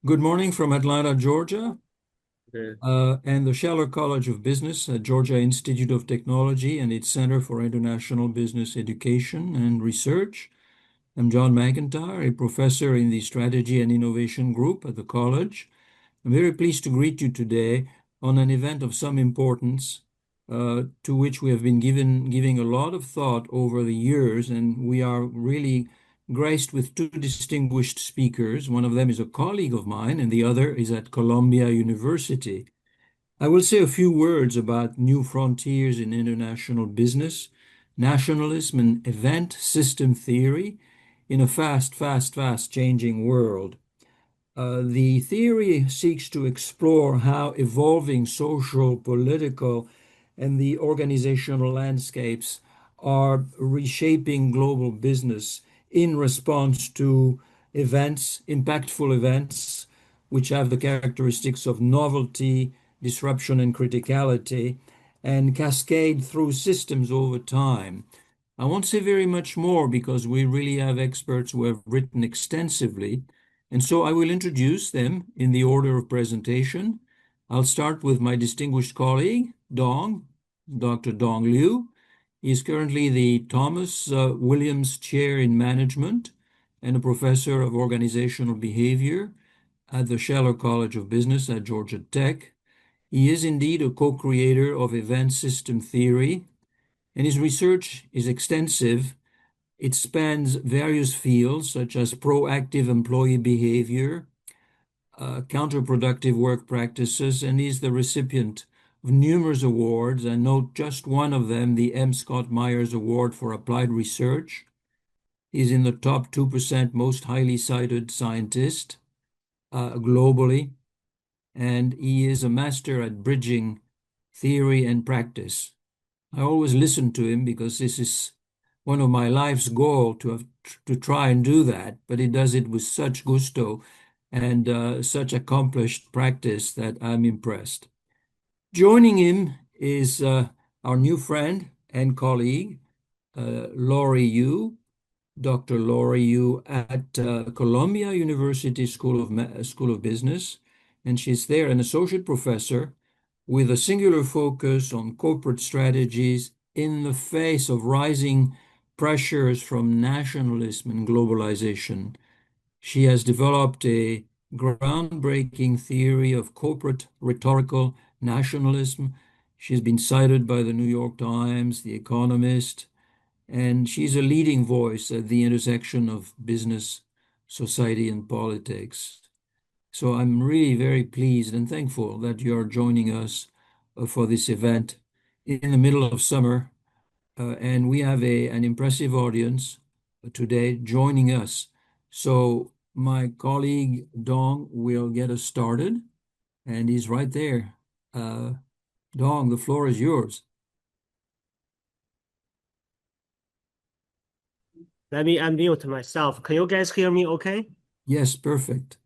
Good morning from Atlanta, Georgia, Okay. and the Scheller College of Business at Georgia Institute of Technology and its Center for International Business Education and Research. I'm John McIntyre, a professor in the Strategy and Innovation Group at the college. I'm very pleased to greet you today on an event of some importance, to which we have been giving a lot of thought over the years, and we are really graced with two distinguished speakers. One of them is a colleague of mine, and the other is at Columbia University. I will say a few words about new frontiers in international business, nationalism, and event system theory in a fast changing world. The theory seeks to explore how evolving social, political, and the organizational landscapes are reshaping global business in response to events, impactful events, which have the characteristics of novelty, disruption, and criticality, and cascade through systems over time. I won't say very much more because we really have experts who have written extensively. And so I will introduce them in the order of presentation. I'll start with my distinguished colleague, Dr. Dong Liu. He is currently the Thomas Williams Chair in Management and a professor of organizational behavior at the Scheller College of Business at Georgia Tech. He is indeed a co-creator of event system theory, and his research is extensive. It spans various fields such as proactive employee behavior, counterproductive work practices, and he's the recipient of numerous awards. I note just one of them, the M. Scott Myers Award for Applied Research. He's in the top 2% most highly cited scientist globally, and he is a master at bridging theory and practice. I always listen to him because this is one of my life's goal to try and do that, but he does it with such gusto and such accomplished practice that I'm impressed. Joining him is our new friend and colleague, Laurie Yu, Dr. Laurie Yu at Columbia University School of Business, and she's there an associate professor with a singular focus on corporate strategies in the face of rising pressures from nationalism and globalization. She has developed a groundbreaking theory of corporate rhetorical nationalism. She's been cited by the New York Times, The Economist, and she's a leading voice at the intersection of business, society, and politics. So I'm really very pleased and thankful that you are joining us for this event in the middle of summer. And we have an impressive audience today joining us. So my colleague Dong will get us started, and he's right there. Dong, the floor is yours. Let me unmute myself. Can you guys hear me okay? Yes, perfect.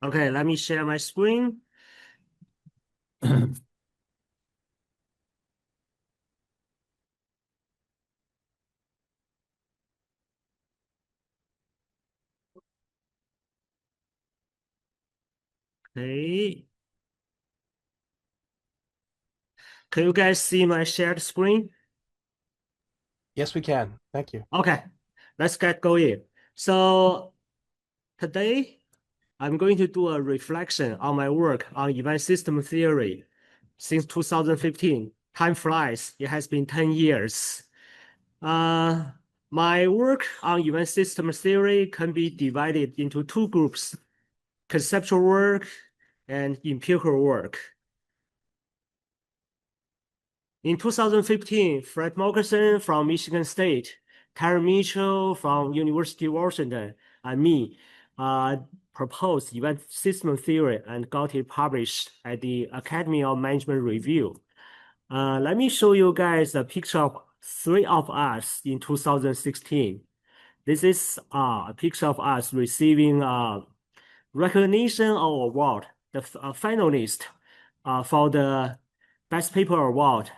Okay, let me share my screen. Okay. Can you guys see my shared screen? Yes, we can. Thank you. Okay, let's get going. So today I'm going to do a reflection on my work on event system theory since 2015. Time flies. It has been 10 years. My work on event system theory can be divided into two groups: conceptual work and empirical work. In 2015, Fred Morgenson from Michigan State, Terry Mitchell from University of Washington, and me proposed event system theory and got it published at the Academy of Management Review. Let me show you guys a picture of three of us in 2016. This is a picture of us receiving recognition or award, the finalist for the Best Paper Award,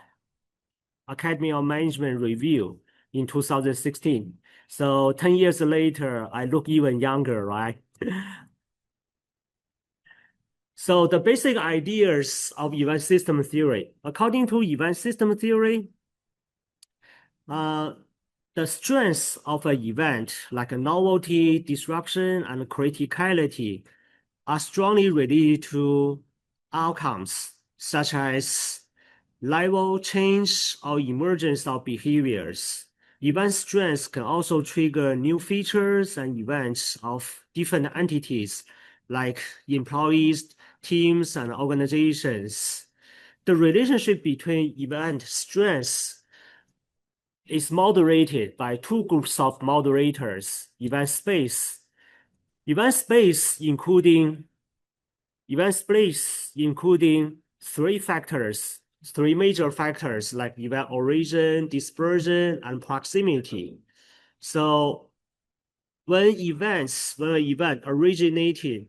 Academy of Management Review in 2016. So 10 years later, I look even younger, right? So the basic ideas of event system theory. According to event system theory, the strengths of an event, like a novelty, disruption, and criticality, are strongly related to outcomes, such as level change or emergence of behaviors. Event strengths can also trigger new features and events of different entities, like employees, teams, and organizations. The relationship between event strengths is moderated by two groups of moderators: event space including three major factors like event origin, dispersion, and proximity. So when an event originated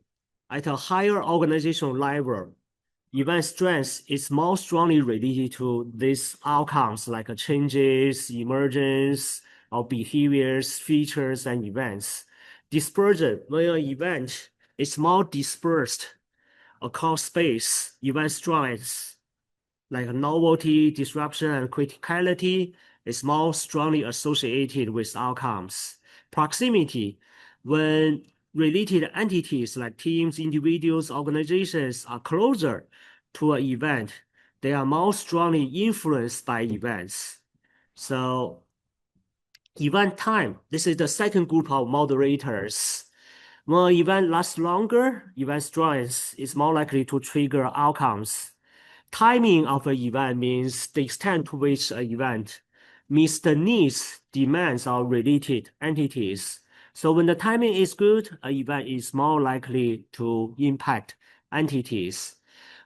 at a higher organizational level, event strength is more strongly related to these outcomes like changes, emergence of behaviors, features, and events. Dispersion, when an event is more dispersed across space, event strength like novelty, disruption, and criticality is more strongly associated with outcomes. Proximity, when related entities like teams, individuals, organizations are closer to an event, they are more strongly influenced by events. So event time, this is the second group of moderators. When an event lasts longer, event strength is more likely to trigger outcomes. Timing of an event means the extent to which an event meets the needs, demands of related entities. So when the timing is good, an event is more likely to impact entities.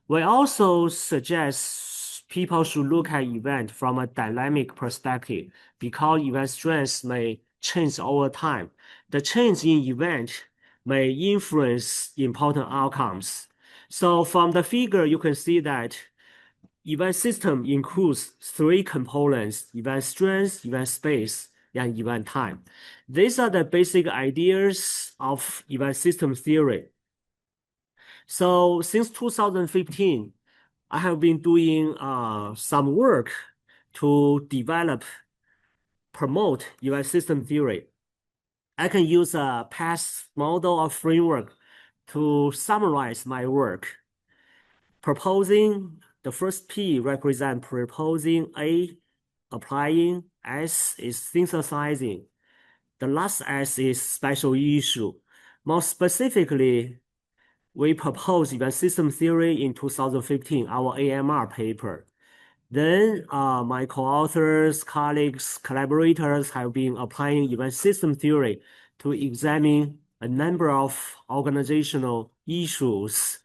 We also suggest people should look at event from a dynamic perspective because event strengths may change over time. The change in event may influence important outcomes. So from the figure, you can see that event system includes three components: event strength, event space, and event time. These are the basic ideas of event system theory. So since 2015, I have been doing some work to promote event system theory. I can use a past model or framework to summarize my work. Proposing, the first P represent proposing, A applying, S is synthesizing. The last S is special issue. More specifically, we proposed event system theory in 2015, our AMR paper. Then my co-authors, colleagues, collaborators have been applying event system theory to examine a number of organizational issues.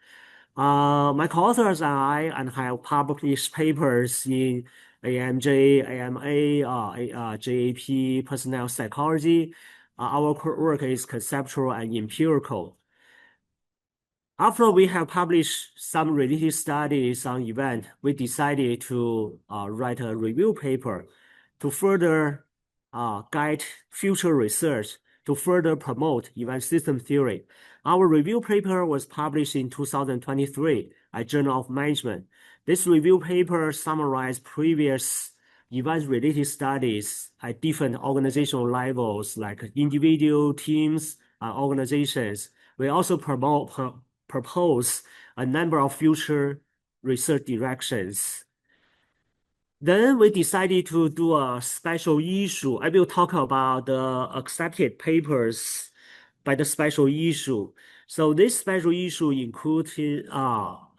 My co-authors and I have published papers in AMJ, AMA, JAP, personnel psychology. Our work is conceptual and empirical. After we have published some related studies on event, we decided to write a review paper to further guide future research to further promote event system theory. Our review paper was published in 2023 at Journal of Management. This review paper summarized previous event-related studies at different organizational levels like individual, teams, organizations. We also propose a number of future research directions. Then we decided to do a special issue. I will talk about the accepted papers by the special issue. So this special issue included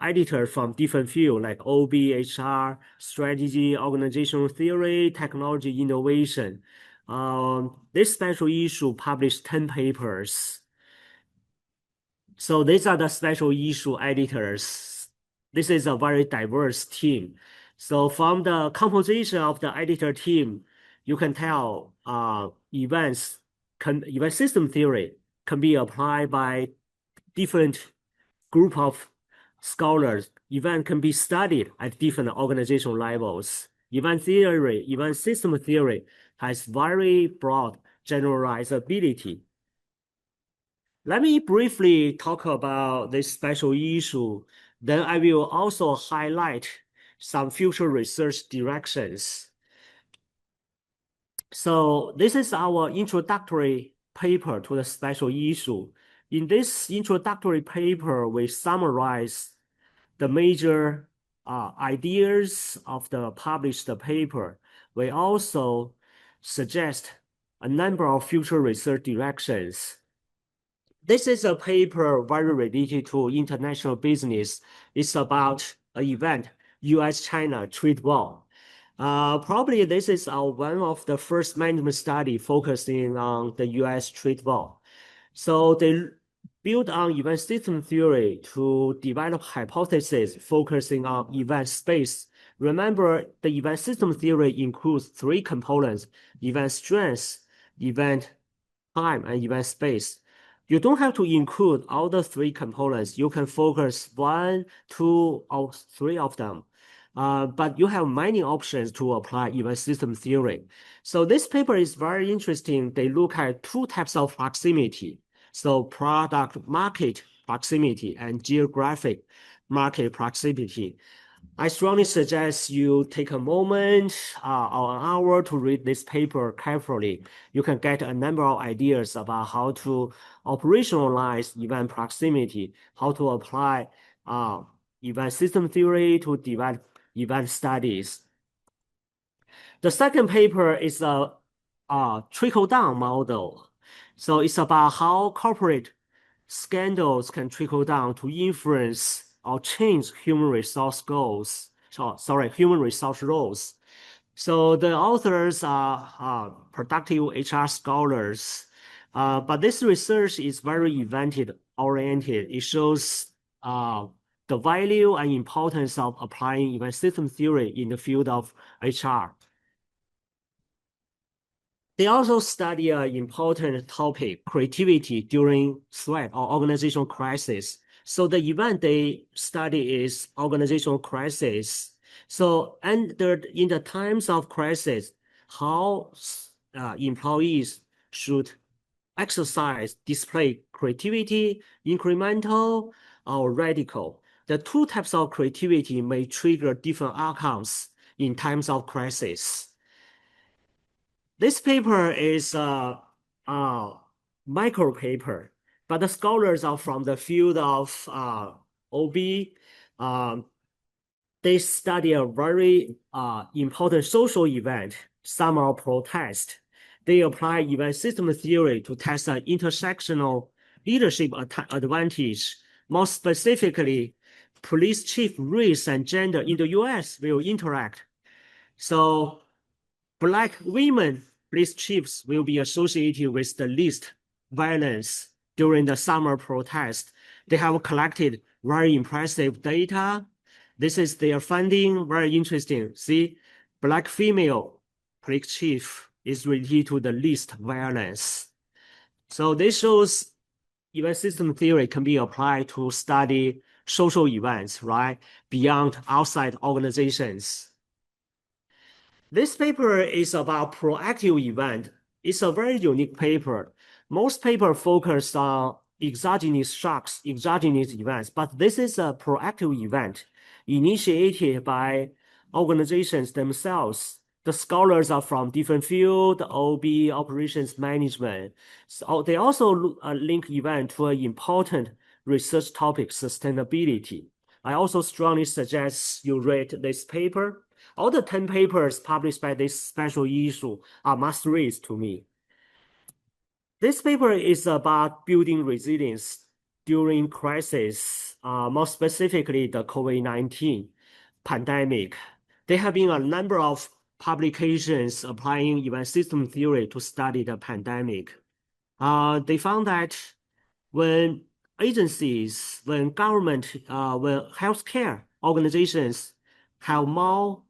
editors from different fields like OB, HR, strategy, organizational theory, technology, innovation. This special issue published 10 papers. So these are the special issue editors. This is a very diverse team. So from the composition of the editor team, you can tell event system theory can be applied by different group of scholars. Event can be studied at different organizational levels. Event system theory has very broad generalizability. Let me briefly talk about this special issue. Then I will also highlight some future research directions. So this is our introductory paper to the special issue. In this introductory paper, we summarize the major ideas of the published paper. We also suggest a number of future research directions. This is a paper very related to international business. It's about an event, US-China trade war. Probably this is one of the first management study focusing on the US trade war. So they build on event system theory to develop hypotheses focusing on event space. Remember, the event system theory includes three components: event strength, event time, and event space. You don't have to include all the three components. You can focus one, two, or three of them. But you have many options to apply event system theory. So this paper is very interesting. They look at two types of proximity. So product market proximity and geographic market proximity. I strongly suggest you take a moment or an hour to read this paper carefully. You can get a number of ideas about how to operationalize event proximity, how to apply event system theory to develop event studies. The second paper is a trickle-down model. So it's about how corporate scandals can trickle down to influence or change human resource goals. Human resource roles. So the authors are productive HR scholars, but this research is very event-oriented. It shows the value and importance of applying event system theory in the field of HR. They also study an important topic, creativity during threat or organizational crisis. So the event they study is organizational crisis. So in the times of crisis, how employees should display creativity, incremental or radical. The two types of creativity may trigger different outcomes in times of crisis. This paper is a micro paper, but the scholars are from the field of OB. They study a very important social event, summer protest. They apply event system theory to test an intersectional leadership advantage. More specifically, police chief race and gender in the US will interact. So Black women police chiefs will be associated with the least violence during the summer protest. They have collected very impressive data. This is their finding, very interesting. See, Black female police chief is related to the least violence. So this shows event system theory can be applied to study social events, right? Beyond outside organizations. This paper is about proactive event. It's a very unique paper. Most papers focus on exogenous shocks, exogenous events, but this is a proactive event initiated by organizations themselves. The scholars are from different fields, OB, operations management. So they also link event to an important research topic, sustainability. I also strongly suggest you read this paper. All the 10 papers published by this special issue are must-reads to me. This paper is about building resilience during crisis, more specifically the COVID-19 pandemic. There have been a number of publications applying event system theory to study the pandemic. They found that when agencies, when government, when healthcare organizations have more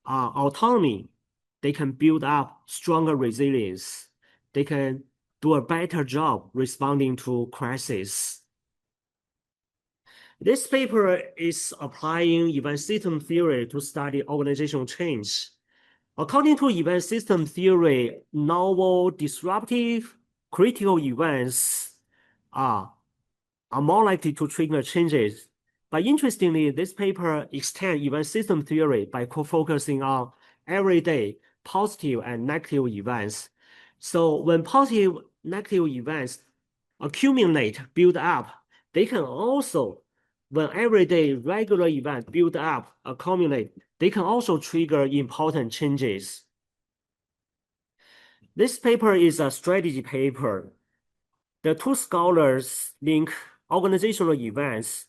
autonomy, they can build up stronger resilience. They can do a better job responding to crisis. This paper is applying event system theory to study organizational change. According to event system theory, novel, disruptive, critical events are more likely to trigger changes. But interestingly, this paper extends event system theory by focusing on everyday positive and negative events. So when positive negative events accumulate, build up, they can also, when everyday regular events build up, accumulate, they can also trigger important changes. This paper is a strategy paper. The two scholars link organizational events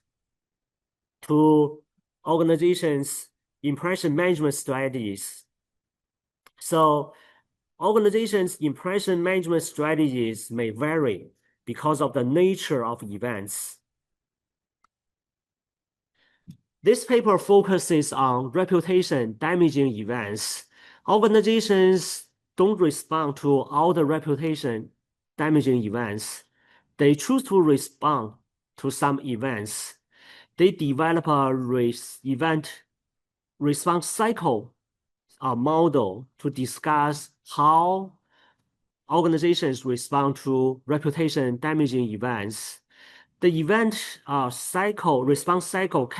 to organizations' impression management strategies. So organizations' impression management strategies may vary because of the nature of events. This paper focuses on reputation damaging events. Organizations don't respond to all the reputation damaging events. They choose to respond to some events. They develop a event response cycle model to discuss how organizations respond to reputation damaging events. The event response cycle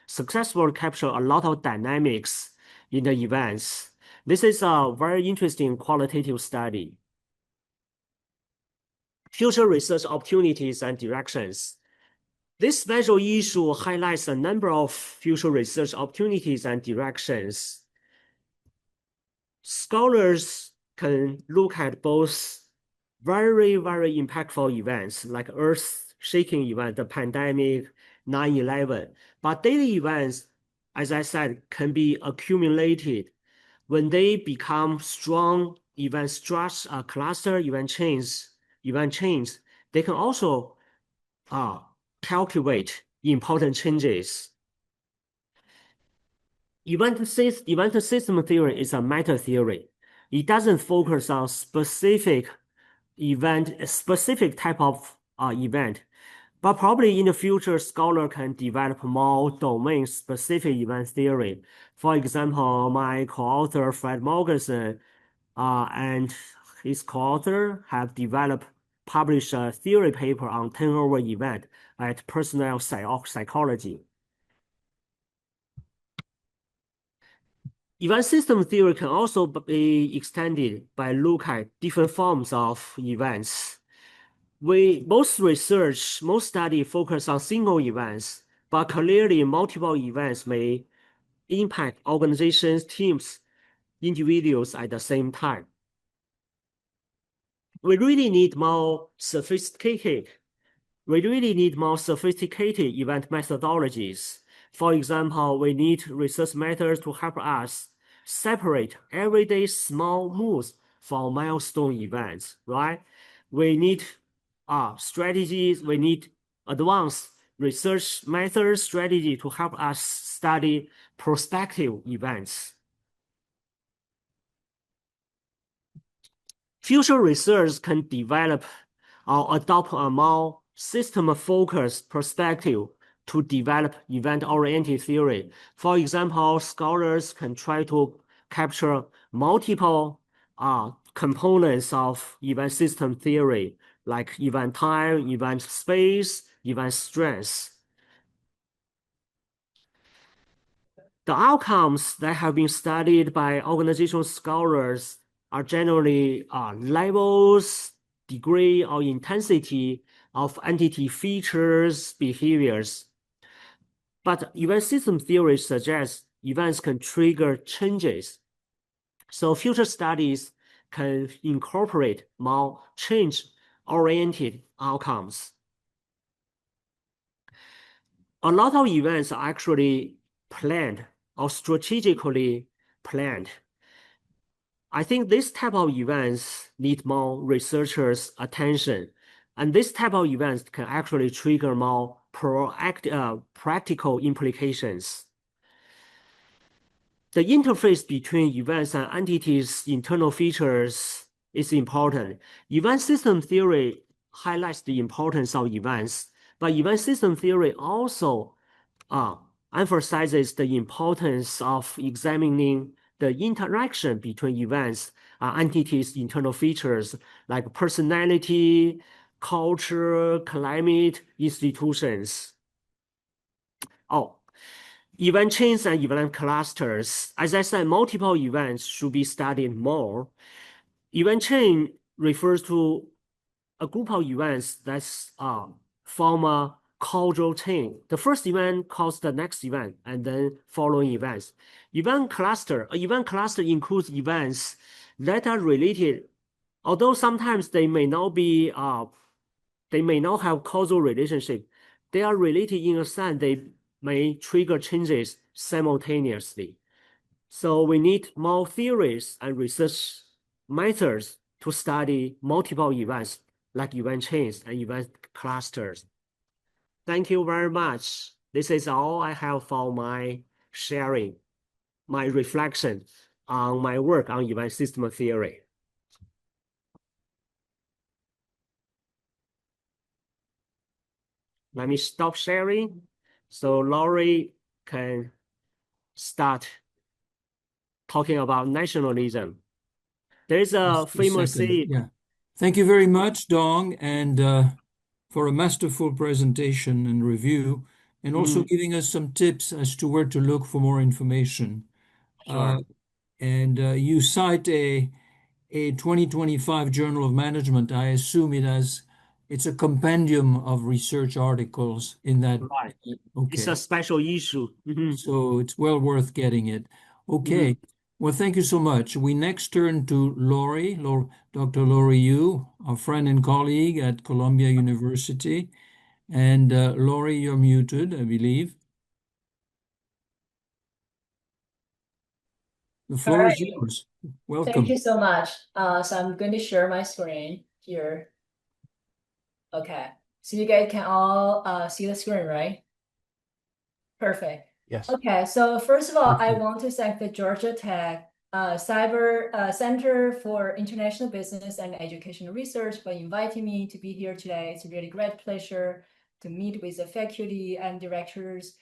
successfully capture a lot of dynamics in the events. This is a very interesting qualitative study. Future research opportunities and directions. This special issue highlights a number of future research opportunities and directions. Scholars can look at both very, very impactful events like earth-shaking event, the pandemic, 9/11. But daily events, as I said, can be accumulated. When they become strong event cluster event chains, they can also calculate important changes. Event system theory is a meta theory. It doesn't focus on specific type of event, but probably in the future, scholar can develop more domain-specific event theory. For example, my co-author Fred Morgenson and his co-author have published a theory paper on turnover event at Personnel Psychology. Event system theory can also be extended by look at different forms of events. Most study focus on single events, but clearly multiple events may impact organizations, teams, individuals at the same time. We really need more sophisticated event methodologies. For example, we need research methods to help us separate everyday small moves from milestone events, right? We need strategies, we need advanced research methods strategy to help us study prospective events. Future research can develop or adopt a more system-focused perspective to develop event-oriented theory. For example, scholars can try to capture multiple components of event system theory, like event time, event space, event strength. The outcomes that have been studied by organizational scholars are generally levels, degree, or intensity of entity features, behaviors. But event system theory suggests events can trigger changes. So future studies can incorporate more change-oriented outcomes. A lot of events are actually planned or strategically planned. I think this type of events need more researchers' attention, and this type of events can actually trigger more practical implications. The interface between events and entities' internal features is important. Event system theory highlights the importance of events, but event system theory also emphasizes the importance of examining the interaction between events, entities' internal features like personality, culture, climate, institutions. Oh, event chains and event clusters. As I said, multiple events should be studied more. Event chain refers to a group of events that's form a causal chain. The first event causes the next event and then following events. Event cluster includes events that are related, although sometimes they may not have causal relationship. They are related in a sense they may trigger changes simultaneously. So we need more theories and research methods to study multiple events like event chains and event clusters. Thank you very much. This is all I have for my sharing, my reflection on my work on event system theory. Let me stop sharing so Laurie can start talking about nationalism. There's a famous saying. Yeah. Thank you very much, Dong, and for a masterful presentation and review, and also giving us some tips as to where to look for more information. Sure. And you cite a 2025 Journal of Management. I assume it's a compendium of research articles in that. Right. It's Okay. a special issue. So it's well worth getting it. Okay. Well, thank you so much. We next turn to Dr. Laurie Yu, our friend and colleague at Columbia University. And Laurie, you're muted, I believe. The All floor right. is yours. Thank Welcome. you so much. So I'm going to share my screen here. Okay. So you guys can all see the screen, right? Perfect. Yes. Okay. So first of all, I Perfect. want to thank the Georgia Tech Cyber Center for International Business and Educational Research for inviting me to be here today. It's a really great pleasure to meet with the faculty and directors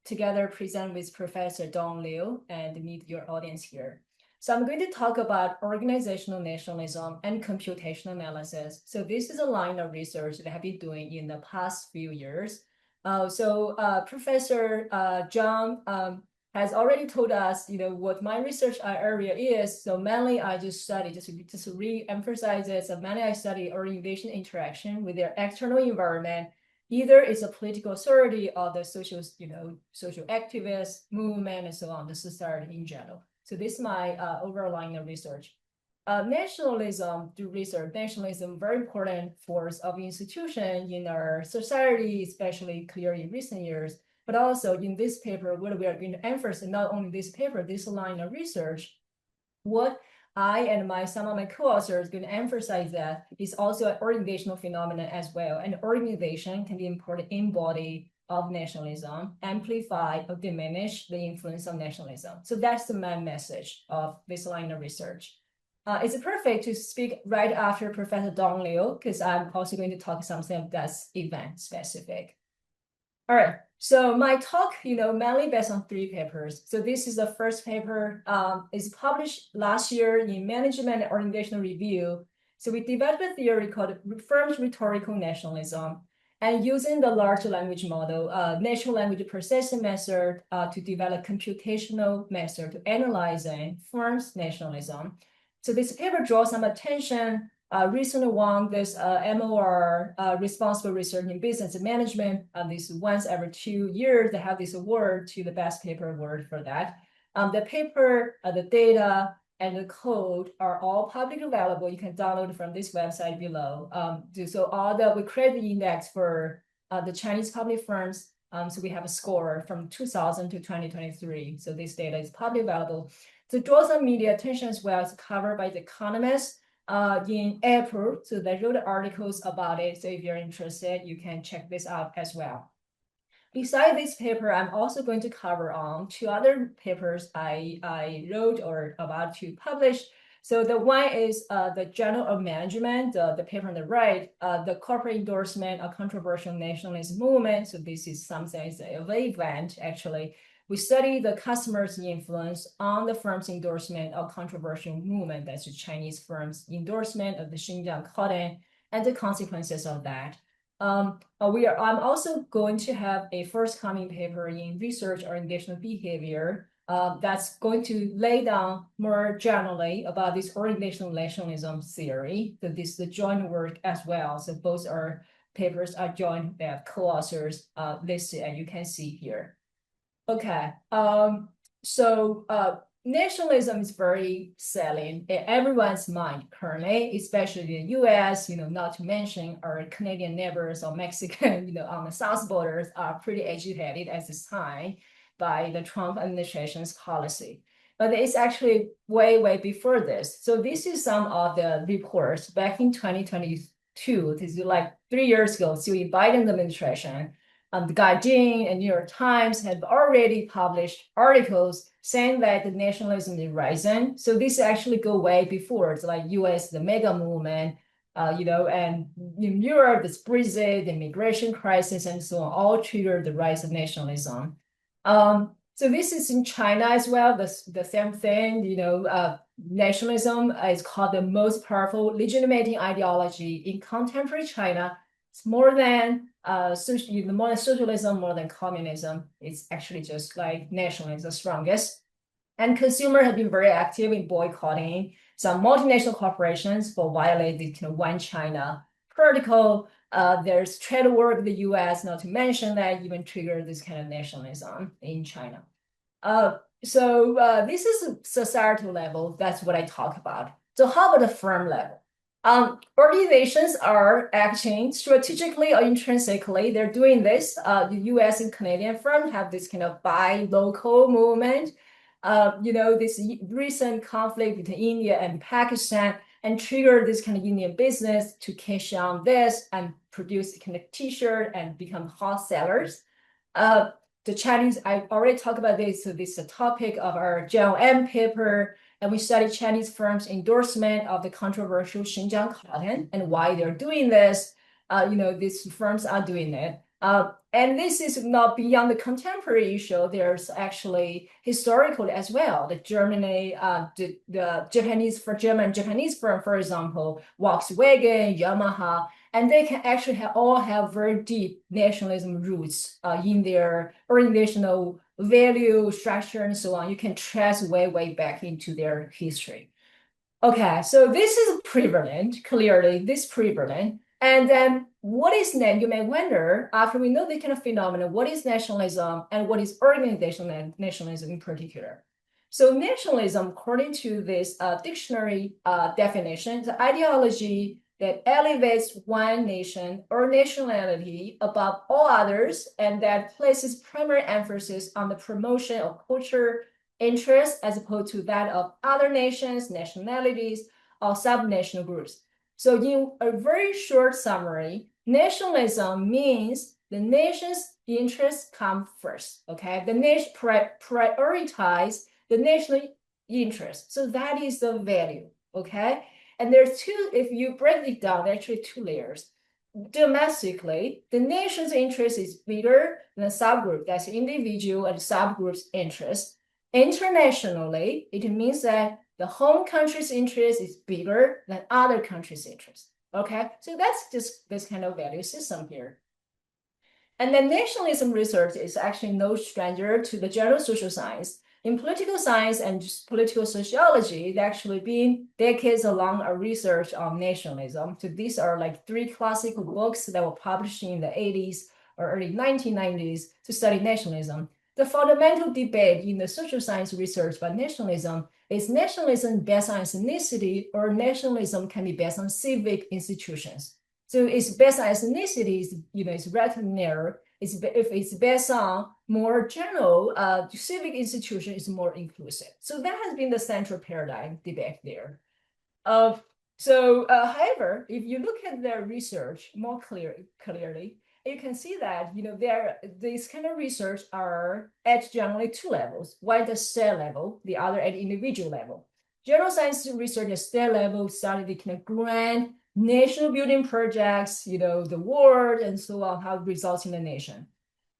together present with Professor Dong Liu and meet your audience here. So I'm going to talk about organizational nationalism and computational analysis. So this is a line of research that I've been doing in the past few years. Professor John has already told us, what my research area is. So mainly I just study, just to re-emphasize it. So mainly I study organization interaction with their external environment. Either it's a political authority or the social activist movement and so on, the society in general. So this is my overall line of research. Nationalism, very important force of institution in our society, especially clear in recent years. But also in this paper, what we are going to emphasize, not only this paper, this line of research, what I and some of my co-authors going to emphasize that is also an organizational phenomenon as well. And organization can be important embody of nationalism, amplify or diminish the influence of nationalism. So that's the main message of this line of research. It's perfect to speak right after Professor Dong Liu, because I'm also going to talk something that's event specific. All right, so my talk, mainly based on 3 papers. So this is the first paper, is published last year in Management and Organizational Review. So we developed a theory called Firm's Rhetorical Nationalism, and using the large language model, natural language processing method to develop computational method to analyzing firms' nationalism. So this paper draws some attention. Recently won this MOR, Responsible Research in Business and Management. This once every 2 years, they have this award to the best paper award for that. The paper, the data, and the code are all publicly available. You can download from this website below. So we create the index for the Chinese public firms. So we have a score from 2000 to 2023. So this data is publicly available. To draw some media attention as well, it's covered by The Economist in April. So they wrote articles about it. So if you're interested, you can check this out as well. Besides this paper, I'm also going to cover on 2 other papers I wrote or about to publish. So the one is the Journal of Management, the paper on the right, the corporate endorsement of controversial nationalist movement. So this is something, it's an event actually. We study the customer's influence on the firm's endorsement of controversial movement. That's the Chinese firm's endorsement of the Xinjiang cotton. and the consequences of that. I'm also going to have a forthcoming paper in research orientational behavior that's going to lay down more generally about this orientational nationalism theory. So this is the joint work as well. So both our papers are joint. They have co-authors listed, and you can see here. Okay. Nationalism is very salient in everyone's mind currently, especially the US, not to mention our Canadian neighbors or Mexican, on the south borders are pretty agitated at this time by the Trump administration's policy. But it's actually way, way before this. So this is some of the reports back in 2022. This is like 3 years ago, still in Biden administration. The Guardian and New York Times have already published articles saying that the nationalism is rising. So this actually go way before. It's like US, the mega movement, and in Europe, the Brexit, the immigration crisis, and so on, all triggered the rise of nationalism. So this is in China as well, the same thing, nationalism is called the most powerful legitimating ideology in contemporary China. It's more than socialism, more than communism. It's actually just like nationalism, the strongest. And consumers have been very active in boycotting some multinational corporations for violating the One China protocol. There's trade war with the US, not to mention that even triggered this kind of nationalism in China. This is a societal level. That's what I talk about. So how about the firm level? Organizations are acting strategically or intrinsically. They're doing this. The US and Canadian firms have this kind of buy local movement. This recent conflict between India and Pakistan and triggered this kind of Indian business to cash on this and produce kind of t-shirt and become hot sellers. The Chinese, I already talked about this. So this is a topic of our JLM paper. And we studied Chinese firms' endorsement of the controversial Xinjiang cotton and why they're doing this. These firms are doing it. And this is not beyond the contemporary issue. There's actually historical as well. The Germany, the Japanese firm, for example, Volkswagen, Yamaha, and they can actually all have very deep nationalism roots in their organizational value structure and so on. You can trace way, way back into their history. Okay, so this is prevalent, clearly, this prevalent. And then what is then, you may wonder, after we know this kind of phenomenon, what is nationalism and what is organizational nationalism in particular? So nationalism, according to this dictionary definition, the ideology that elevates one nation or nationality above all others and that places primary emphasis on the promotion of culture interests as opposed to that of other nations, nationalities, or subnational groups. So in a very short summary, nationalism means the nation's interests come first, okay? The nation prioritize the national interest. So that is the value, okay? And there's two, if you break it down, actually two layers. Domestically, the nation's interest is bigger than the subgroup, that's individual and subgroup's interest. Internationally, it means that the home country's interest is bigger than other countries' interest. Okay, so that's just this kind of value system here. And then nationalism research is actually no stranger to the general social science. In political science and political sociology, it's actually been decades long of research on nationalism. So these are like 3 classical books that were published in the 80s or early 1990s to study nationalism. The fundamental debate in the social science research about nationalism is nationalism based on ethnicity or nationalism can be based on civic institutions. So it's based on ethnicity, it's relatively narrow. If it's based on more general, civic institution is more inclusive. So that has been the central paradigm debate there. However, if you look at their research more clearly, you can see that these kind of research are at generally 2 levels. One at the state level, the other at individual level. General science research at state level study the kind of grand national building projects, the world and so on, how it results in the nation.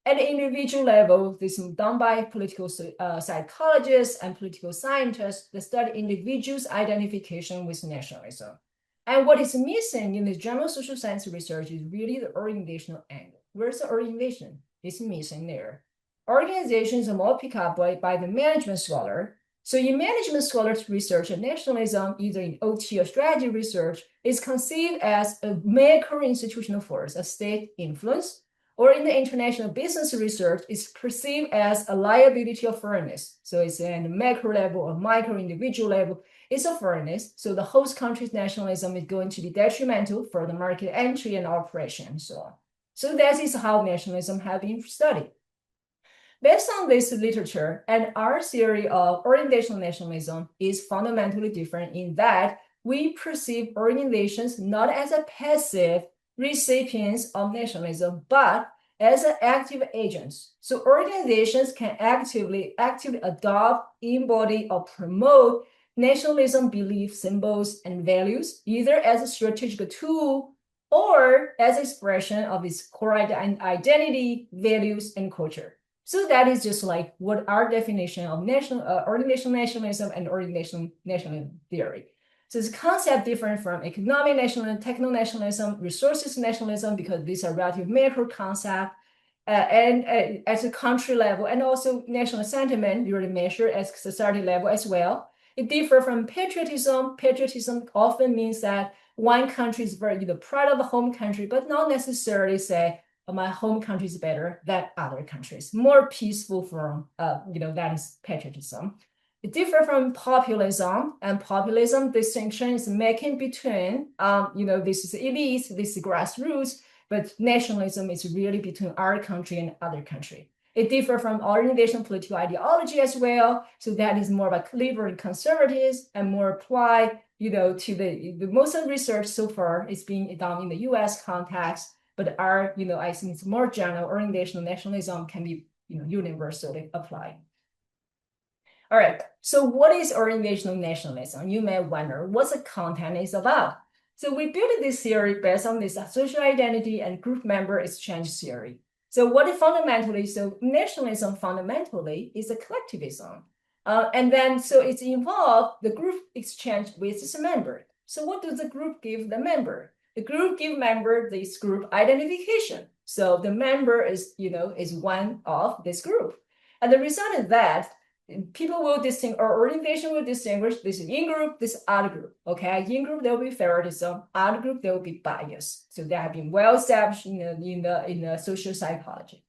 At the individual level, this is done by political psychologists and political scientists that study individuals' identification with nationalism. And what is missing in the general social science research is really the organizational angle. Where's the organization? It's missing there. Organizations are more picked up by the management scholar. So in management scholars research, nationalism, either in OT or strategy research, is conceived as a macro institutional force, a state influence, or in the international business research, is perceived as a liability of foreignness. So it's at the macro level or micro individual level, it's a foreignness. So the host country's nationalism is going to be detrimental for the market entry and operation and so on. So that is how nationalism has been studied. Based on this literature, and our theory of organizational nationalism is fundamentally different in that we perceive organizations not as a passive recipients of nationalism, but as an active agents. So organizations can actively adopt, embody, or promote nationalism belief symbols and values, either as a strategic tool or as expression of its core identity, values, and culture. So that is just like what our definition of organizational nationalism and organizational nationalism theory. So it's a concept different from economic nationalism, techno nationalism, resources nationalism, because these are relative macro concepts, and at a country level, and also national sentiment, you really measure at society level as well. It differs from patriotism. Patriotism often means that one country is very proud of the home country, but not necessarily say, my home country is better than other countries. More peaceful from, that is patriotism. It differs from populism, and populism distinction is making between, this is elite, this is grassroots, but nationalism is really between our country and other country. It differs from organizational political ideology as well. So that is more about liberal conservatives and more applied, to the most of the research so far is being done in the US context. But our, I think it's more general organizational nationalism can be, universally applied. All right, so what is organizational nationalism? You may wonder what the content is about. So we built this theory based on this social identity and group member exchange theory. So what it fundamentally, so nationalism fundamentally is a collectivism. And then, so it's involved the group exchange with its member. So what does the group give the member? The group give member this group identification. So the member is, is one of this group. And the result is that people will distinguish, or organization will distinguish this in-group, this out-group, okay? In-group, there will be favoritism. Out-group, there will be bias. So that have been well established in the social psychology.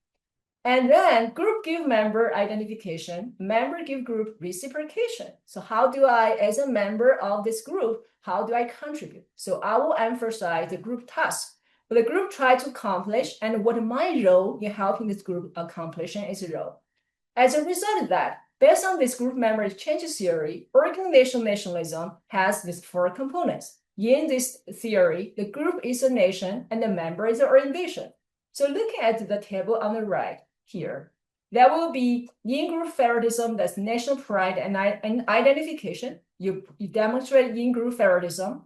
And then group give member identification, member give group reciprocation. So how do I, as a member of this group, how do I contribute? So I will emphasize the group task. What the group try to accomplish and what my role in helping this group accomplishing is a role. As a result of that, based on this group member exchange theory, organizational nationalism has these 4 components. In this theory, the group is a nation and the member is an organization. So looking at the table on the right here, there will be in-group favoritism, that's national pride and identification. You demonstrate in-group favoritism.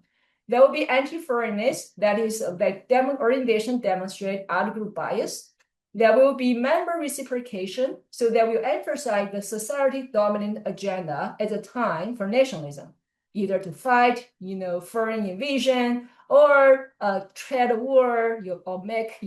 There will be anti-foreignness, that is that organization demonstrate out-group bias. There will be member reciprocation, so that will emphasize the society dominant agenda at the time for nationalism, either to fight, foreign invasion or trade war, or make,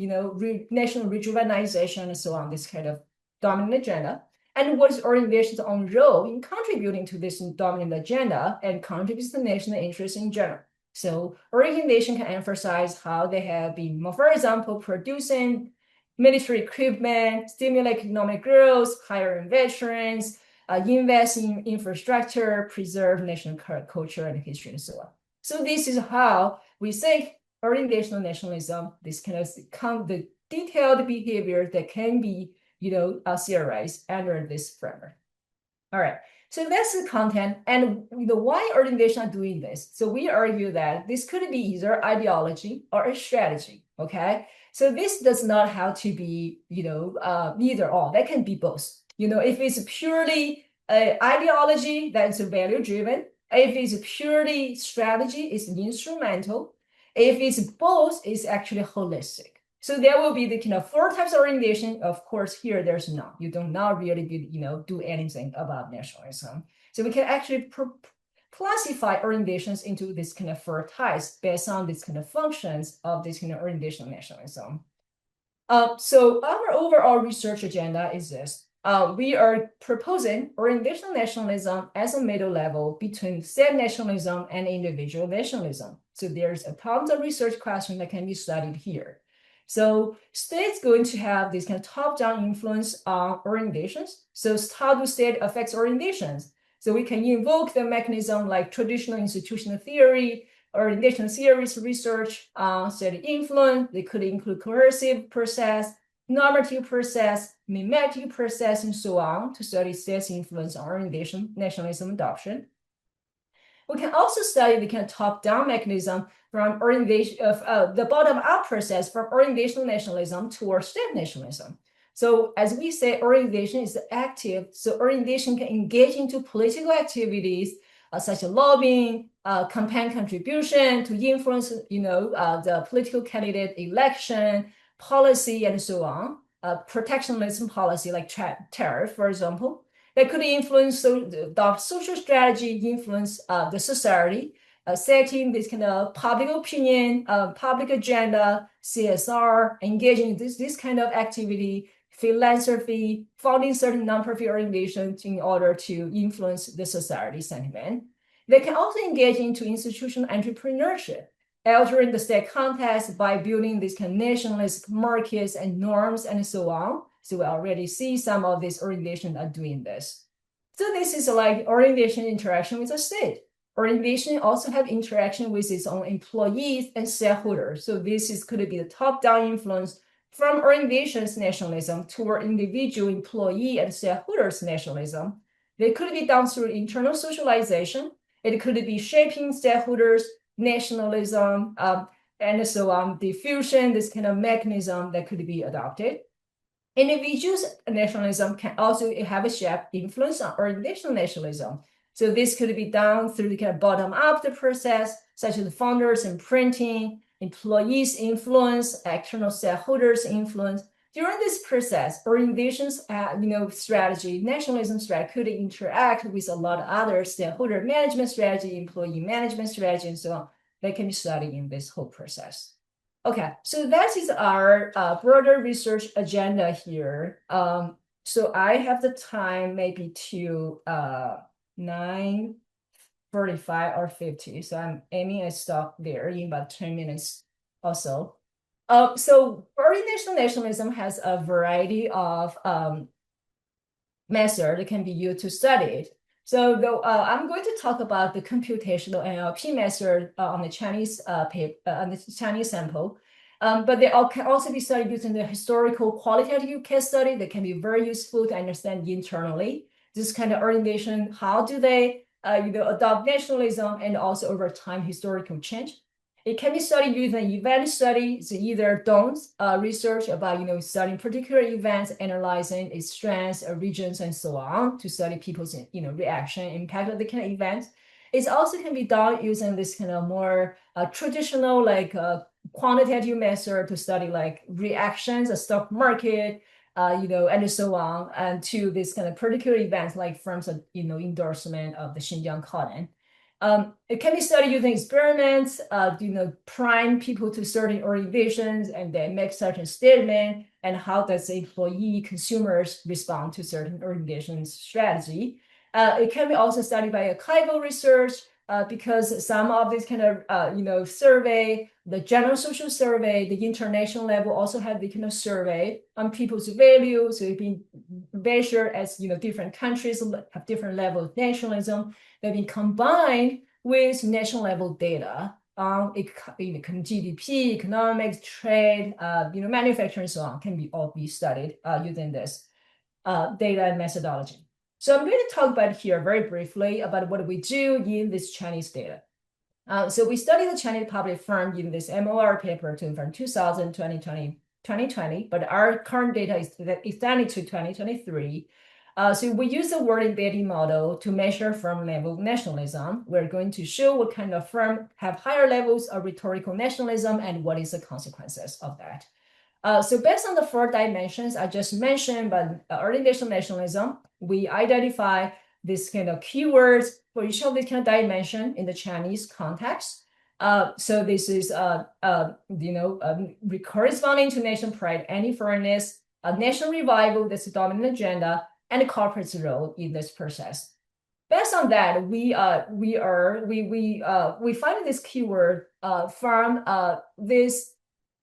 national rejuvenation and so on, this kind of dominant agenda. And what is organization's own role in contributing to this dominant agenda and contributes to national interest in general. So organization can emphasize how they have been, for example, producing military equipment, stimulate economic growth, hire veterans, invest in infrastructure, preserve national culture and history, and so on. So this is how we think organizational nationalism, this kind of the detailed behavior that can be, theorized under this framework. All right, so that's the content, and why organizations are doing this. So we argue that this could be either ideology or a strategy. Okay. So this does not have to be, either or. That can be both. If it's purely ideology, that's value driven. If it's purely strategy, it's instrumental. If it's both, it's actually holistic. So there will be the kind of 4 types of orientation. Of course, here there's none. You do not really, do anything about nationalism. So we can actually classify orientations into this kind of four types based on these kind of functions of this kind of orientational nationalism. So our overall research agenda is this. We are proposing orientational nationalism as a middle level between state nationalism and individual nationalism. So there's a tons of research question that can be studied here. So state's going to have this kind of top-down influence on orientations. So how do state affects orientations? So we can invoke the mechanism like traditional institutional theory, orientation theories research, state influence. They could include coercive process, normative process, mimetic process, and so on to study state's influence on orientation nationalism adoption. We can also study the kind of top-down mechanism from orientation of the bottom-up process from orientational nationalism towards state nationalism. So as we say, orientation is active. So orientation can engage into political activities such as lobbying, campaign contribution to influence, the political candidate election, policy, and so on. Protectionism policy like tariff, for example, that could influence the social strategy, influence the society, setting this kind of public opinion, public agenda, CSR, engaging in this kind of activity, philanthropy, founding certain nonprofit organizations in order to influence the society sentiment. They can also engage into institutional entrepreneurship, altering the state context by building these kind of nationalist markets and norms and so on. So we already see some of these organizations are doing this. So this is like orientation interaction with the state. Orientation also have interaction with its own employees and stakeholders. So this could be the top-down influence from orientations nationalism toward individual employee and stakeholders nationalism. They could be done through internal socialization. It could be shaping stakeholders nationalism and so on, diffusion, this kind of mechanism that could be adopted. Individuals nationalism can also have a shape influence on orientational nationalism. So this could be done through the kind of bottom-up process, such as founders and printing, employees' influence, external stakeholders' influence. During this process, orientations, strategy, nationalism strategy could interact with a lot of other stakeholder management strategy, employee management strategy, and so on. That can be studied in this whole process. Okay, so that is our broader research agenda here. So I have the time maybe to 9:45 or 50. So I'm aiming at stop there in about 10 minutes or so. So orientational nationalism has a variety of methods that can be used to study it. So I'm going to talk about the computational NLP method on the Chinese sample. But they all can also be studied using the historical qualitative case study that can be very useful to understand internally this kind of orientation. How do they adopt nationalism and also over time historical change? It can be studied using event study, so either DON'S research about studying particular events, analyzing its strengths, regions, and so on to study people's reaction, impact of the kind of events. It also can be done using this kind of more traditional quantitative method to study like reactions, a stock market, and so on, and to this kind of particular events like firms of endorsement of the Xinjiang cotton. It can be studied using experiments, prime people to certain orientations and then make certain statement, and how does the employee consumers respond to certain orientation strategy. It can be also studied by archival research because some of this kind of survey, the general social survey, the international level also have the kind of survey on people's values. So it's been measured as different countries have different level of nationalism. They've been combined with national level data on GDP, economics, trade, manufacturing, and so on can all be studied using this data and methodology. So I'm going to talk about here very briefly about what we do in this Chinese data. So we study the Chinese public firm in this MOR paper from 2000 to 2020, but our current data is extended to 2023. So we use the word embedding model to measure firm level nationalism. We're going to show what kind of firm have higher levels of rhetorical nationalism and what is the consequences of that. So based on the 4 dimensions I just mentioned, but orientation nationalism, we identify this kind of keywords for each of these kind of dimension in the Chinese context. So this is corresponding to nation pride, anti-foreignness, national revival, that's the dominant agenda, and the corporate's role in this process. Based on that, we find this keyword from this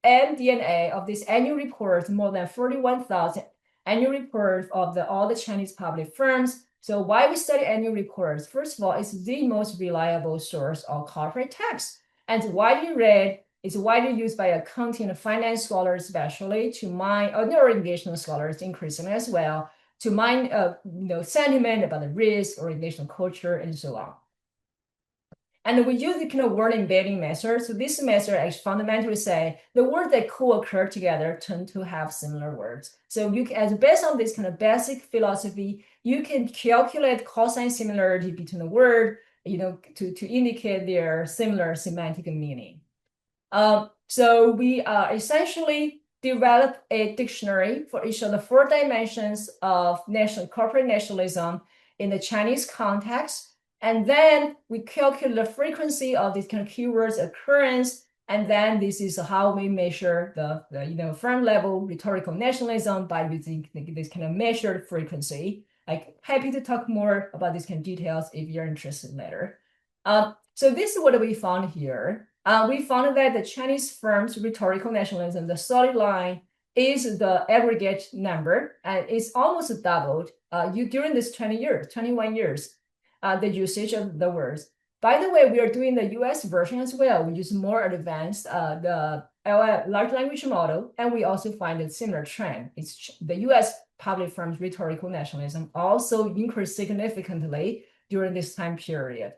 MD&A of this annual report, more than 41,000 annual reports of all the Chinese public firms. So why we study annual reports? First of all, it's the most reliable source of corporate tax, and it's widely read. It's widely used by accounting and finance scholars, especially to mine, or neuroorganizational scholars increasingly as well, to mine sentiment about the risk, organizational culture, and so on. And we use the kind of word embedding method. So this method actually fundamentally say the words that co-occur together tend to have similar words. So you can, based on this kind of basic philosophy, you can calculate cosine similarity between the word, to indicate their similar semantic meaning. So we essentially develop a dictionary for each of the 4 dimensions of corporate nationalism in the Chinese context. And then we calculate the frequency of these kind of keywords occurrence. And then this is how we measure the firm level rhetorical nationalism by using this kind of measured frequency. I'm happy to talk more about these kind of details if you're interested later. So this is what we found here. We found that the Chinese firms' rhetorical nationalism, the solid line, is the aggregate number, and it's almost doubled during this 21 years. The usage of the words. By the way, we are doing the US version as well. We use more advanced the large language model, and we also find a similar trend. It's the US public firms' rhetorical nationalism also increased significantly during this time period.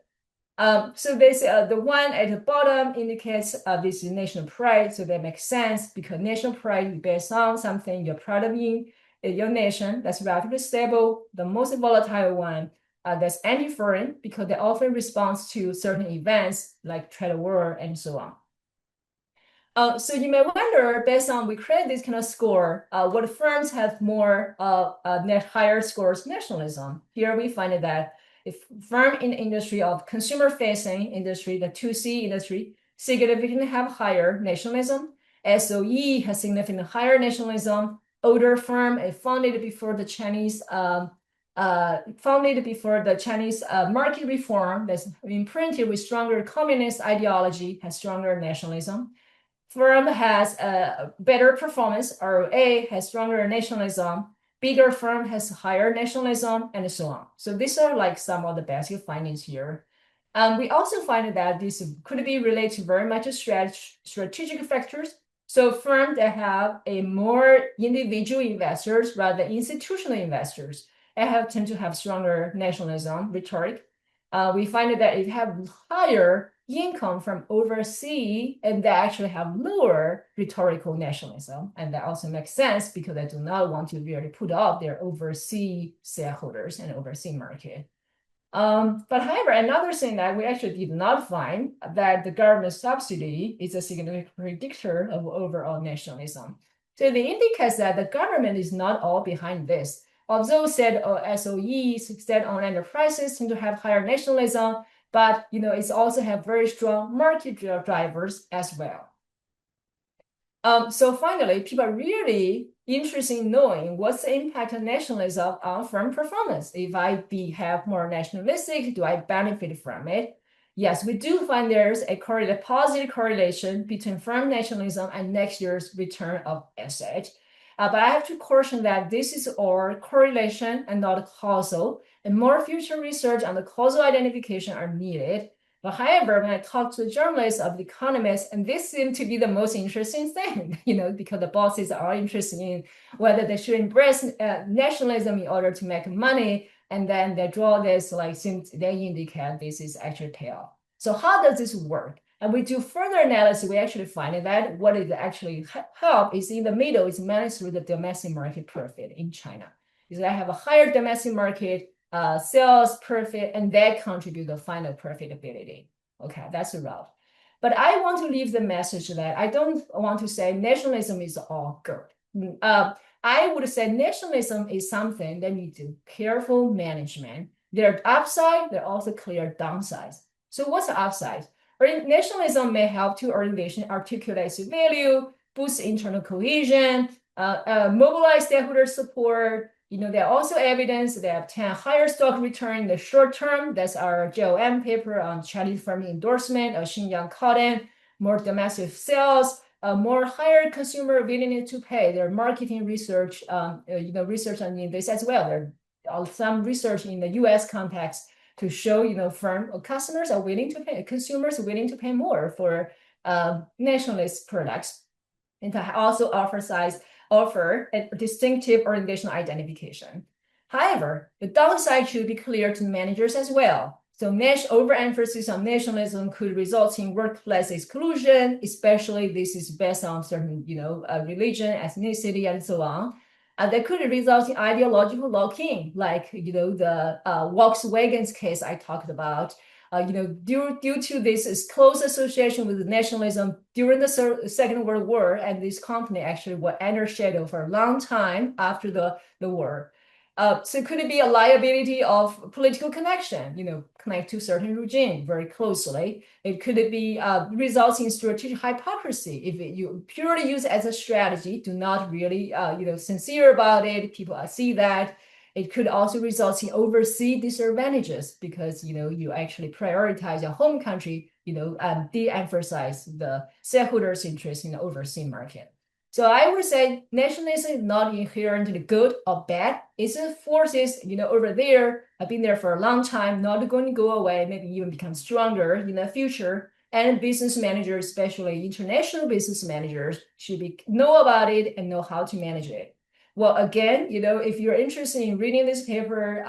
So this the one at the bottom indicates this is national pride, so that makes sense because national pride is based on something you're proud of in your nation that's relatively stable. The most volatile one that's anti-foreign because they often respond to certain events like trade war and so on. So you may wonder, based on we create this kind of score, what firms have more higher scores nationalism. Here we find that if firm in the industry of consumer-facing industry, the 2C industry, significantly have higher nationalism. SOE has significantly higher nationalism. Older firm founded before the Chinese market reform that's imprinted with stronger communist ideology has stronger nationalism. Firm has a better performance, ROA has stronger nationalism, bigger firm has higher nationalism, and so on. So these are like some of the basic findings here. We also find that this could be related to very much strategic factors. So firms that have a more individual investors rather than institutional investors tend to have stronger nationalism rhetoric. We find that if you have higher income from overseas, and they actually have lower rhetorical nationalism. And that also makes sense because they do not want to really put up their overseas shareholders and overseas market. But however, another thing that we actually did not find that the government subsidy is a significant predictor of overall nationalism. So it indicates that the government is not all behind this. Although said SOEs, state-owned enterprises tend to have higher nationalism, but it's also have very strong market drivers as well. So finally, people are really interested in knowing what's the impact of nationalism on firm performance. If I have more nationalistic, do I benefit from it? Yes, we do find there's a positive correlation between firm nationalism and next year's return of asset. But I have to caution that this is all correlation and not causal, and more future research on the causal identification are needed. But however, when I talk to the journalists of the economists, and this seems to be the most interesting thing, because the bosses are interested in whether they should embrace nationalism in order to make money, and then they draw this, since they indicate this is actually tail. So how does this work? And we do further analysis, we actually find that what it actually help is in the middle, is managed through the domestic market profit in China. Because I have a higher domestic market sales profit, and that contribute the final profitability. Okay, that's the route. But I want to leave the message that I don't want to say nationalism is all good. I would say nationalism is something that needs careful management. There are upside, there are also clear downsides. So what's the upside? Nationalism may help to organization articulate its value, boost internal cohesion, mobilize stakeholder support. There are also evidence that obtain higher stock return in the short term. That's our JOM paper on Chinese firm endorsement of Xinjiang cotton, more domestic sales, more higher consumer willingness to pay. There are marketing research, research on this as well. There are some research in the U.S. context to show, firm customers are willing to pay, consumers are willing to pay more for nationalist products, and to also offer a distinctive organizational identification. However, the downside should be clear to managers as well. So overemphasis on nationalism could result in workplace exclusion, especially this is based on certain, religion, ethnicity, and so on. That could result in ideological lock-in, like, the Volkswagen's case I talked about. Due to this close association with nationalism during the Second World War, and this company actually were under shadow for a long time after the war. So could it be a liability of political connection, connect to certain regime very closely? It could be results in strategic hypocrisy if you purely use it as a strategy, do not really, sincere about it. People see that. It could also result in overseas disadvantages because, you actually prioritize your home country, and de-emphasize the shareholders' interest in the overseas market. So I would say nationalism is not inherently good or bad. It's forces, over there, have been there for a long time, not going to go away, maybe even become stronger in the future. And business managers, especially international business managers, should know about it and know how to manage it. Well, again, if you're interested in reading this paper,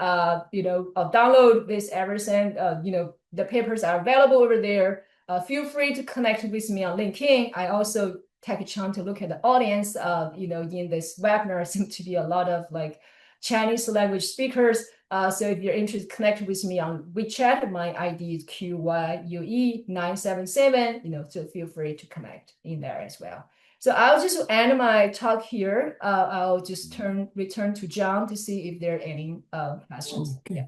download this everything. The papers are available over there. Feel free to connect with me on LinkedIn. I also take a chance to look at the audience. In this webinar seems to be a lot of Chinese language speakers. So if you're interested, connect with me on WeChat. My ID is QYUE977. So feel free to connect in there as well. So I'll just end my talk here. I'll just return to John to see if there are any questions. Okay. Yeah.